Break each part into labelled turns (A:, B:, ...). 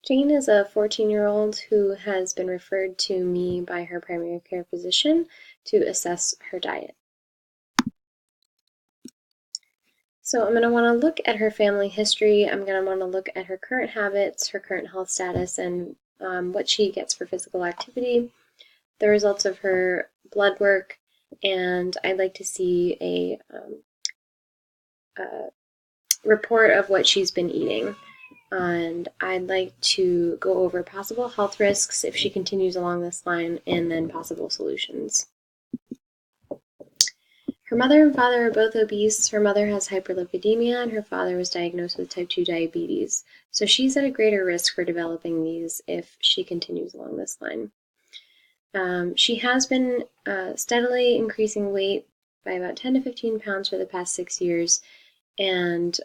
A: Jane is a 14-year-old who has been referred to me by her primary care physician to assess her diet. So I'm going to want to look at her family history. I'm going to want to look at her current habits, her current health status, and what she gets for physical activity, the results of her blood work, and I'd like to see a report of what she's been eating. And I'd like to go over possible health risks if she continues along this line, and then possible solutions. Her mother and father are both obese. Her mother has hyperlipidemia, and her father was diagnosed with type 2 diabetes. So she's at a greater risk for developing these if she continues along this line. She has been steadily increasing weight by about 10 to 15 pounds for the past 6 years, and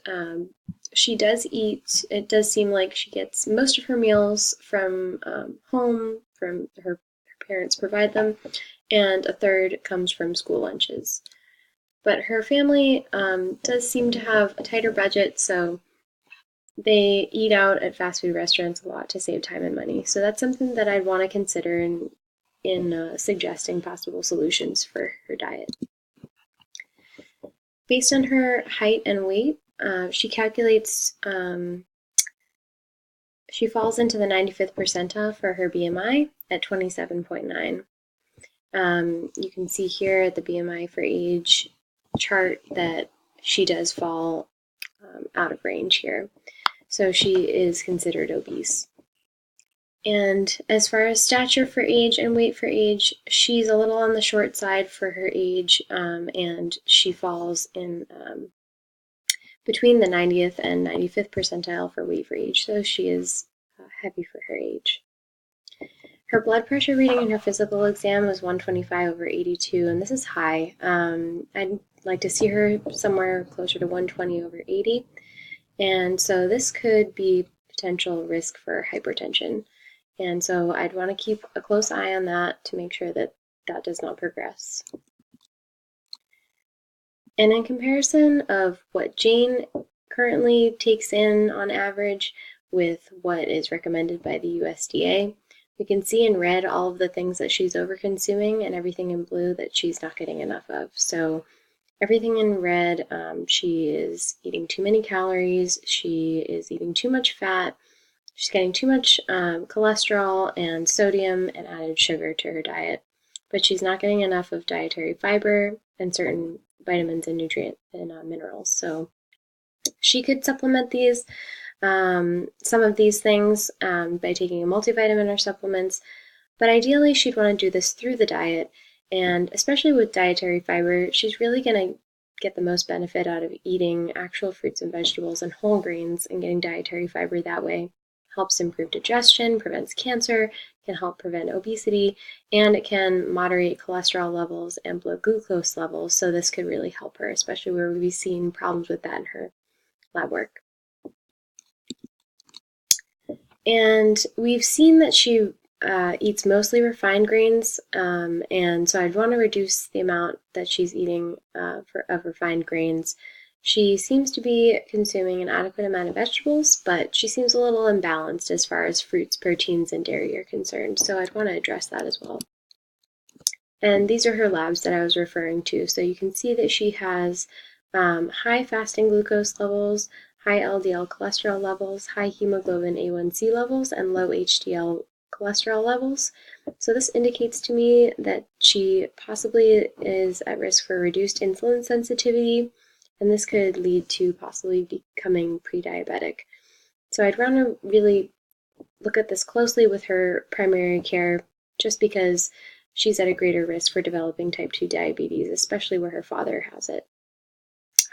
A: she does eat. It does seem like she gets most of her meals from home, from her parents provide them, and a third comes from school lunches. But her family does seem to have a tighter budget, so they eat out at fast food restaurants a lot to save time and money. So that's something that I'd want to consider in suggesting possible solutions for her diet. Based on her height and weight, she calculates she falls into the 95th percentile for her BMI at 27.9. You can see here at the BMI for age chart that she does fall out of range here. So she is considered obese. And as far as stature for age and weight for age, she's a little on the short side for her age, and she falls in between the 90th and 95th percentile for weight for age, so she is heavy for her age. Her blood pressure reading in her physical exam was 125/82, and this is high. I'd like to see her somewhere closer to 120/80, and so this could be potential risk for hypertension. And so I'd want to keep a close eye on that to make sure that that does not progress. And in comparison of what Jane currently takes in on average with what is recommended by the USDA, we can see in red all of the things that she's overconsuming and everything in blue that she's not getting enough of. So everything in red, she is eating too many calories, she is eating too much fat, she's getting too much cholesterol and sodium and added sugar to her diet, but she's not getting enough of dietary fiber and certain vitamins and nutrients and minerals. So she could supplement these, some of these things by taking a multivitamin or supplements, but ideally she'd want to do this through the diet, and especially with dietary fiber, she's really going to get the most benefit out of eating actual fruits and vegetables and whole grains and getting dietary fiber that way. Helps improve digestion, prevents cancer, can help prevent obesity, and it can moderate cholesterol levels and blood glucose levels. So this could really help her, especially where we've seen problems with that in her lab work. And we've seen that she eats mostly refined grains, and so I'd want to reduce the amount that she's eating of refined grains. She seems to be consuming an adequate amount of vegetables, but she seems a little imbalanced as far as fruits, proteins, and dairy are concerned, so I'd want to address that as well. And these are her labs that I was referring to, so you can see that she has high fasting glucose levels, high LDL cholesterol levels, high hemoglobin A1C levels, and low HDL cholesterol levels. So this indicates to me that she possibly is at risk for reduced insulin sensitivity, and this could lead to possibly becoming pre-diabetic. So I'd want to really look at this closely with her primary care, just because she's at a greater risk for developing type 2 diabetes, especially where her father has it.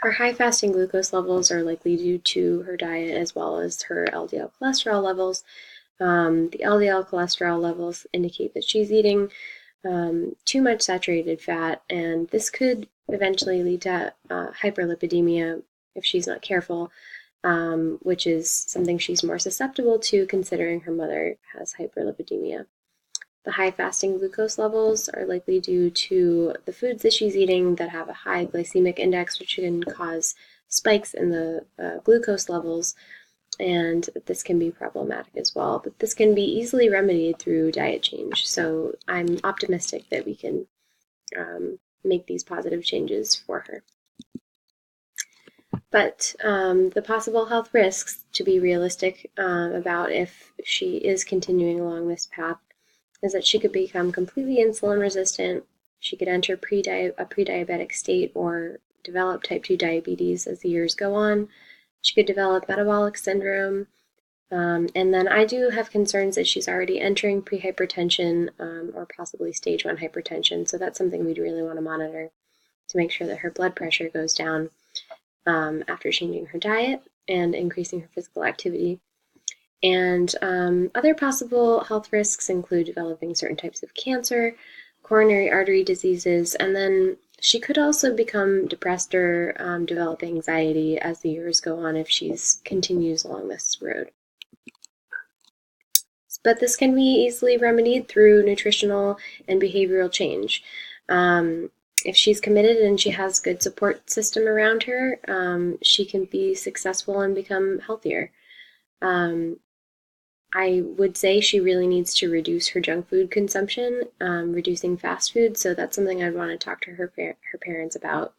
A: Her high fasting glucose levels are likely due to her diet as well as her LDL cholesterol levels. The LDL cholesterol levels indicate that she's eating too much saturated fat, and this could eventually lead to hyperlipidemia if she's not careful, which is something she's more susceptible to considering her mother has hyperlipidemia. The high fasting glucose levels are likely due to the foods that she's eating that have a high glycemic index, which can cause spikes in the glucose levels. and this can be problematic as well. But this can be easily remedied through diet change. So I'm optimistic that we can make these positive changes for her. But the possible health risks, to be realistic about if she is continuing along this path, is that she could become completely insulin resistant. She could enter a pre-diabetic state or develop type 2 diabetes as the years go on. She could develop metabolic syndrome. And then I do have concerns that she's already entering prehypertension or possibly stage 1 hypertension. So that's something we'd really want to monitor to make sure that her blood pressure goes down after changing her diet and increasing her physical activity. And other possible health risks include developing certain types of cancer, coronary artery diseases, and then she could also become depressed or develop anxiety as the years go on if she continues along this road. But this can be easily remedied through nutritional and behavioral change. If she's committed and she has a good support system around her, she can be successful and become healthier. I would say she really needs to reduce her junk food consumption, reducing fast food. So that's something I'd want to talk to her parents about.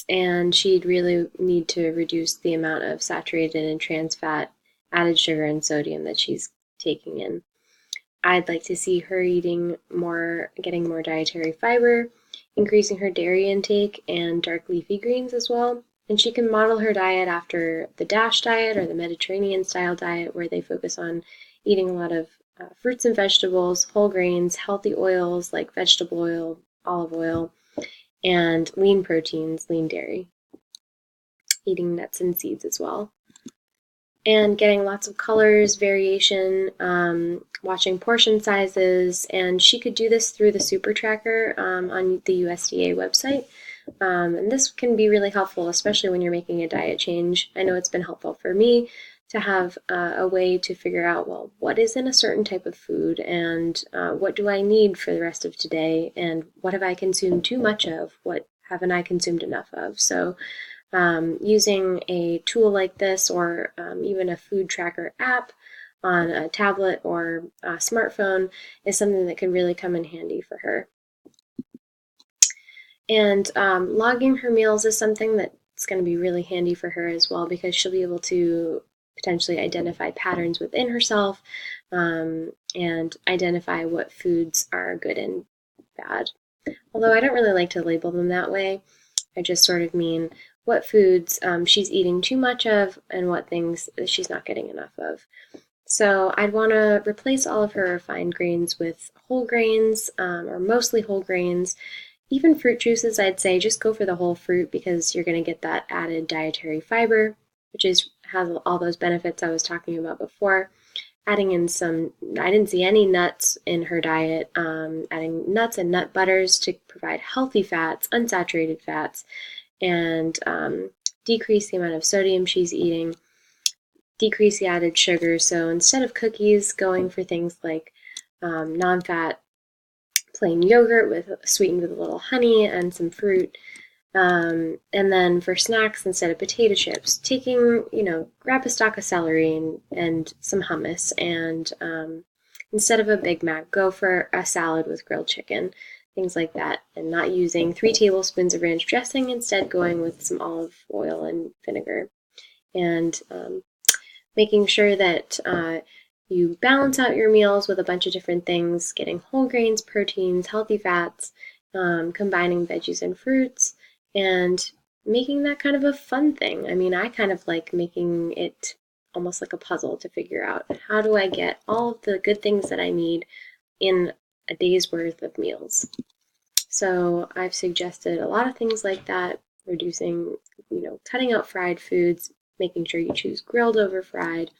A: And she'd really need to reduce the amount of saturated and trans fat, added sugar, and sodium that she's taking in. I'd like to see her eating more, getting more dietary fiber, increasing her dairy intake, and dark leafy greens as well. And she can model her diet after the DASH diet or the Mediterranean style diet, where they focus on eating a lot of fruits and vegetables, whole grains, healthy oils like vegetable oil, olive oil, and lean proteins, lean dairy. Eating nuts and seeds as well. And getting lots of colors, variation, watching portion sizes, and she could do this through the Super Tracker on the USDA website. And this can be really helpful, especially when you're making a diet change. I know it's been helpful for me to have a way to figure out, well, what is in a certain type of food, and what do I need for the rest of today, and what have I consumed too much of, what haven't I consumed enough of. So using a tool like this, or even a food tracker app on a tablet or a smartphone, is something that can really come in handy for her. And logging her meals is something that's going to be really handy for her as well, because she'll be able to potentially identify patterns within herself and identify what foods are good and bad. Although I don't really like to label them that way. I just sort of mean what foods she's eating too much of and what things she's not getting enough of. So I'd want to replace all of her refined grains with whole grains, or mostly whole grains. Even fruit juices, I'd say just go for the whole fruit, because you're going to get that added dietary fiber, which has all those benefits I was talking about before. Adding in I didn't see any nuts in her diet, adding nuts and nut butters to provide healthy fats, unsaturated fats, and decrease the amount of sodium she's eating, decrease the added sugar. So instead of cookies, going for things like non-fat plain yogurt sweetened with a little honey and some fruit. And then for snacks, instead of potato chips, grab a stalk of celery and some hummus, and instead of a Big Mac, go for a salad with grilled chicken, things like that, and not using 3 tablespoons of ranch dressing, instead going with some olive oil and vinegar. And making sure that you balance out your meals with a bunch of different things, getting whole grains, proteins, healthy fats, combining veggies and fruits, and making that kind of a fun thing. I mean, I kind of like making it almost like a puzzle to figure out, how do I get all of the good things that I need in a day's worth of meals. So I've suggested a lot of things like that, reducing, cutting out fried foods, making sure you choose grilled over fried,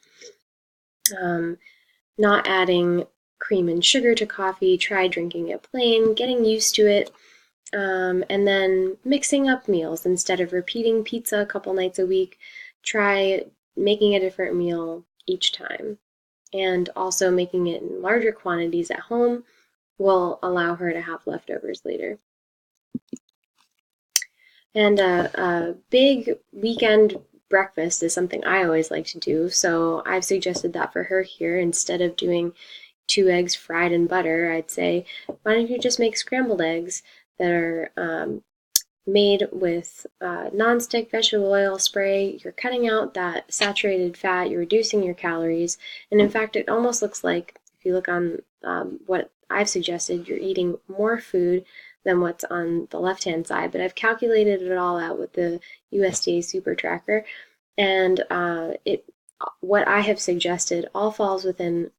A: not adding cream and sugar to coffee, try drinking it plain, getting used to it, and then mixing up meals. Instead of repeating pizza a couple nights a week, try making a different meal each time. And also making it in larger quantities at home will allow her to have leftovers later. And a big weekend breakfast is something I always like to do, so I've suggested that for her here. Instead of doing 2 eggs fried in butter, I'd say, why don't you just make scrambled eggs that are made with nonstick vegetable oil spray. You're cutting out that saturated fat, you're reducing your calories, and in fact, it almost looks like, if you look on what I've suggested, you're eating more food than what's on the left-hand side. But I've calculated it all out with the USDA Super Tracker, and what I have suggested all falls within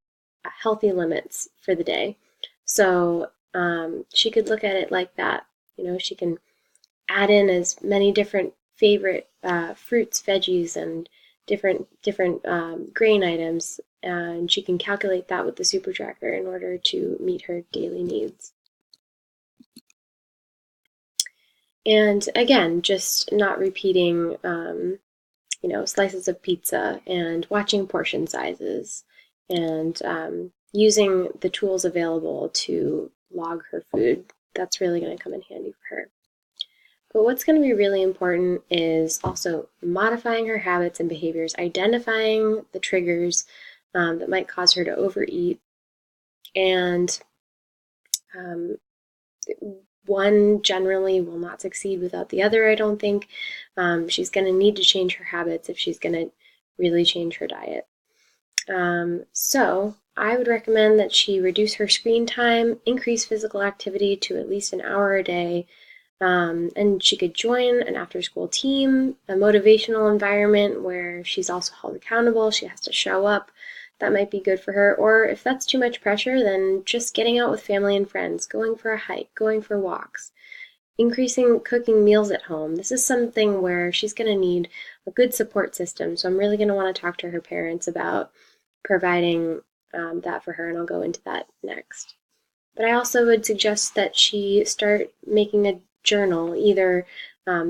A: healthy limits for the day. So she could look at it like that. She can add in as many different favorite fruits, veggies, and different grain items, and she can calculate that with the Super Tracker in order to meet her daily needs. And again, just not repeating, slices of pizza, and watching portion sizes, and using the tools available to log her food. That's really going to come in handy for her. But what's going to be really important is also modifying her habits and behaviors, identifying the triggers that might cause her to overeat, and one generally will not succeed without the other, I don't think. She's going to need to change her habits if she's going to really change her diet. So I would recommend that she reduce her screen time, increase physical activity to at least an hour a day, and she could join an after-school team, a motivational environment where she's also held accountable. She has to show up. That might be good for her. Or if that's too much pressure, then just getting out with family and friends, going for a hike, going for walks, increasing cooking meals at home. This is something where she's going to need a good support system. So I'm really going to want to talk to her parents about providing that for her, and I'll go into that next. But I also would suggest that she start making a journal, either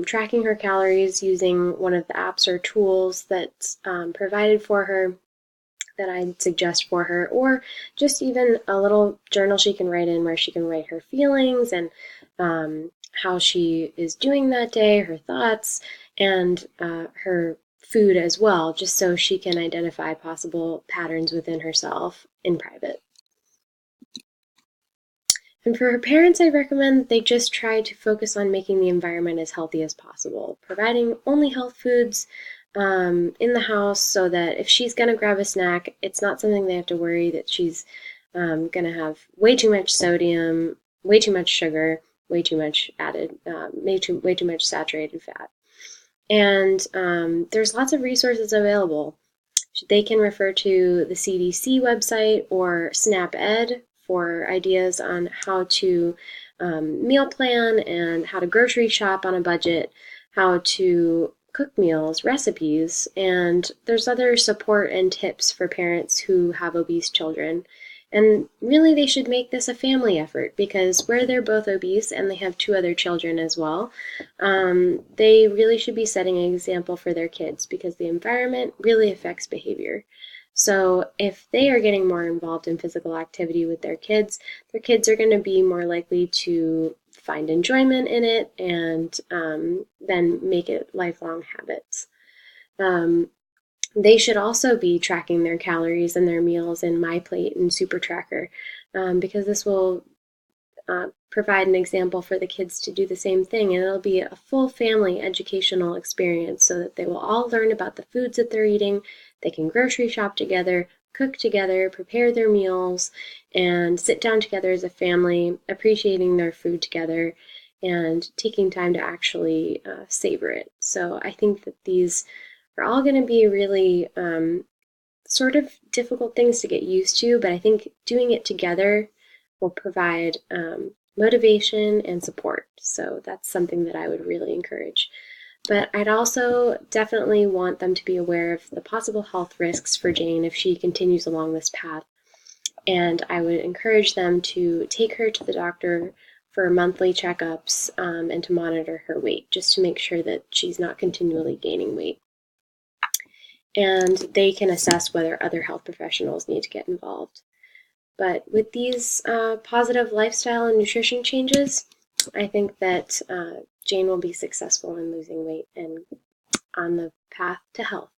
A: tracking her calories using one of the apps or tools that's provided for her that I'd suggest for her, or just even a little journal she can write in where she can write her feelings and how she is doing that day, her thoughts, and her food as well, just so she can identify possible patterns within herself in private. And for her parents, I recommend that they just try to focus on making the environment as healthy as possible, providing only health foods in the house so that if she's going to grab a snack, it's not something they have to worry that she's going to have way too much sodium, way too much sugar, way too much added, way too much saturated fat. And there's lots of resources available. They can refer to the CDC website or SNAP-Ed for ideas on how to meal plan and how to grocery shop on a budget, how to cook meals, recipes, and there's other support and tips for parents who have obese children. And really, they should make this a family effort, because where they're both obese and they have 2 other children as well, they really should be setting an example for their kids, because the environment really affects behavior. So if they are getting more involved in physical activity with their kids are going to be more likely to find enjoyment in it and then make it lifelong habits. They should also be tracking their calories and their meals in MyPlate and Super Tracker, because this will provide an example for the kids to do the same thing, and it'll be a full family educational experience so that they will all learn about the foods that they're eating. They can grocery shop together, cook together, prepare their meals, and sit down together as a family, appreciating their food together and taking time to actually savor it. So I think that these are all going to be really sort of difficult things to get used to, but I think doing it together will provide motivation and support. So that's something that I would really encourage. But I'd also definitely want them to be aware of the possible health risks for Jane if she continues along this path. And I would encourage them to take her to the doctor for monthly checkups and to monitor her weight, just to make sure that she's not continually gaining weight. And they can assess whether other health professionals need to get involved. But with these positive lifestyle and nutrition changes, I think that Jane will be successful in losing weight, and on the path to health.